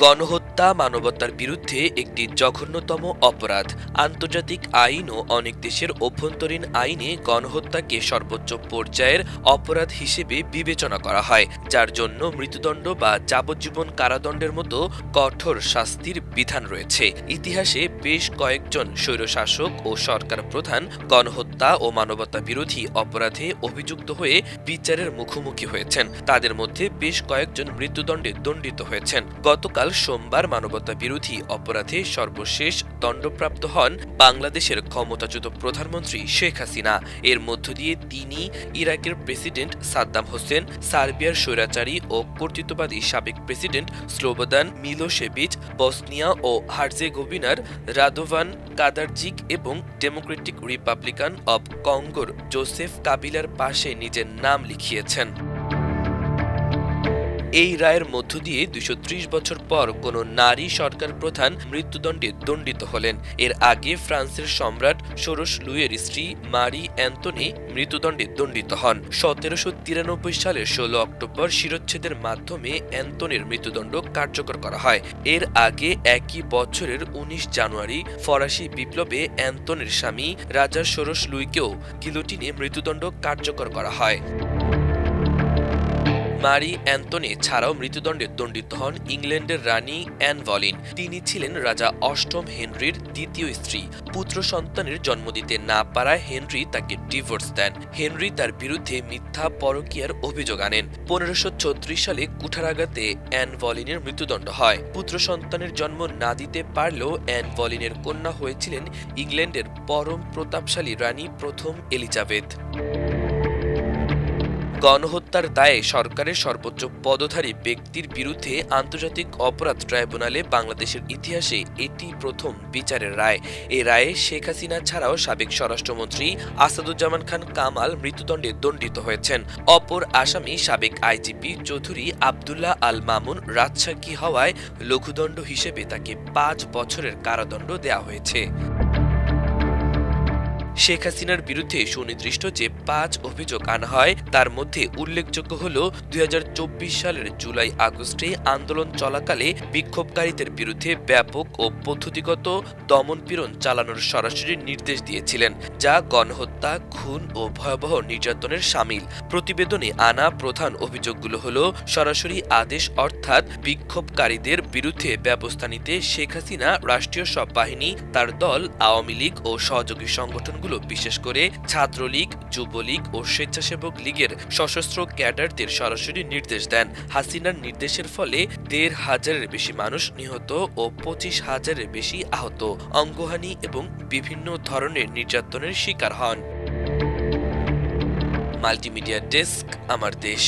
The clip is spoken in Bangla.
গণহত্যা মানবতার বিরুদ্ধে একটি জঘন্যতম অপরাধ। আন্তর্জাতিক আইন ও অনেক দেশের অভ্যন্তরীণ আইনে গণহত্যাকে সর্বোচ্চ পর্যায়ের অপরাধ হিসেবে বিবেচনা করা হয়, যার জন্য মৃত্যুদণ্ড বা যাবজ্জীবন কারাদণ্ডের মতো কঠোর শাস্তির বিধান রয়েছে। ইতিহাসে বেশ কয়েকজন স্বৈরশাসক ও সরকার প্রধান গণহত্যা ও মানবতা বিরোধী অপরাধে অভিযুক্ত হয়ে বিচারের মুখোমুখি হয়েছেন। তাদের মধ্যে বেশ কয়েকজন মৃত্যুদণ্ডে দণ্ডিত হয়েছেন। গতকাল সোমবার মানবতা বিরোধী অপরাধে সর্বশেষ দণ্ডপ্রাপ্ত হন বাংলাদেশের ক্ষমতাচ্যুত প্রধানমন্ত্রী শেখ হাসিনা। এর মধ্য দিয়ে তিনি ইরাকের প্রেসিডেন্ট সাদ্দাম হোসেন, সার্বিয়ার স্বৈরাচারী ও কর্তৃত্ববাদী সাবেক প্রেসিডেন্ট স্লোবোদান মিলোসেভিচ, বসনিয়া ও হার্জেগোভিনার রাদোভান কাদারজিক এবং ডেমোক্রেটিক রিপাবলিকান অব কঙ্গোর জোসেফ কাবিলার পাশে নিজের নাম লিখিয়েছেন। এই রায়ের মধ্য দিয়ে ২৩০ বছর পর কোনো নারী সরকার প্রধান মৃত্যুদণ্ডে দণ্ডিত হলেন। এর আগে ফ্রান্সের সম্রাট ষোড়শ লুইয়ের স্ত্রী মারি অ্যান্তনি মৃত্যুদণ্ডে দণ্ডিত হন। ১৭৯৩ সালের ১৬ অক্টোবর শিরচ্ছেদের মাধ্যমে অ্যান্তনির মৃত্যুদণ্ড কার্যকর করা হয়। এর আগে একই বছরের ১৯ জানুয়ারি ফরাসি বিপ্লবে অ্যান্তনির স্বামী রাজা ষোড়শ লুইকেও গিলোটিনে মৃত্যুদণ্ড কার্যকর করা হয়। মারি অ্যান্তনি ছাড়াও মৃত্যুদণ্ডে দণ্ডিত হন ইংল্যান্ডের রানী অ্যান বলিন। তিনি ছিলেন রাজা অষ্টম হেনরির দ্বিতীয় স্ত্রী। পুত্র সন্তানের জন্ম দিতে না পারায় হেনরি তাকে ডিভোর্স দেন। হেনরি তার বিরুদ্ধে মিথ্যা পরকীয়ার অভিযোগ আনেন। ১৫৩৬ সালে কুঠারাঘাতে অ্যান বলিনের মৃত্যুদণ্ড হয়। পুত্র সন্তানের জন্ম না দিতে পারলেও অ্যান বলিনের কন্যা হয়েছিলেন ইংল্যান্ডের পরম প্রতাপশালী রানী প্রথম এলিজাবেথ। গণহত্যার দায়ে সরকারের সর্বোচ্চ পদধারী ব্যক্তির বিরুদ্ধে আন্তর্জাতিক অপরাধ ট্রাইব্যুনালে বাংলাদেশের ইতিহাসে এটি প্রথম বিচারের রায়। এ রায়ে শেখ হাসিনা ছাড়াও সাবেক স্বরাষ্ট্রমন্ত্রী আসাদুজ্জামান খান কামাল মৃত্যুদণ্ডে দণ্ডিত হয়েছেন। অপর আসামি সাবেক আইজিপি চৌধুরী আবদুল্লাহ আল মামুন রাজসাক্ষী হওয়ায় লঘুদণ্ড হিসেবে তাকে ৫ বছরের কারাদণ্ড দেওয়া হয়েছে। শেখ হাসিনার বিরুদ্ধে সুনির্দিষ্ট যে ৫ অভিযোগ আনা হয় তার মধ্যে উল্লেখযোগ্য হল ২০২৪ সালের জুলাই আগস্টে আন্দোলন চলাকালে বিক্ষোভকারীদের বিরুদ্ধে ব্যাপক ও পদ্ধতিগত দমনপীড়ন চালানোর সরাসরি নির্দেশ দিয়েছিলেন, যা গণহত্যা, খুন ও ভয়াবহ নির্যাতনের শামিল। প্রতিবেদনে আনা প্রধান অভিযোগগুলো হল সরাসরি আদেশ, অর্থাৎ বিক্ষোভকারীদের বিরুদ্ধে ব্যবস্থা নিতে শেখ হাসিনা, রাষ্ট্রীয় সব বাহিনী, তার দল, আওয়ামী লীগ ও সহযোগী সংগঠনগুলো বিশেষ করে ছাত্রলীগ, যুবলীগ ও স্বেচ্ছাসেবক লীগের সশস্ত্র ক্যাডারদের সরাসরি নির্দেশ দেন। হাসিনার নির্দেশের ফলে ১৫০০০-এর বেশি মানুষ নিহত ও ২৫,০০০-এর বেশি আহত, অঙ্গহানি এবং বিভিন্ন ধরনের নির্যাতনের শিকার হন। মাল্টিমিডিয়া ডেস্ক, আমার দেশ।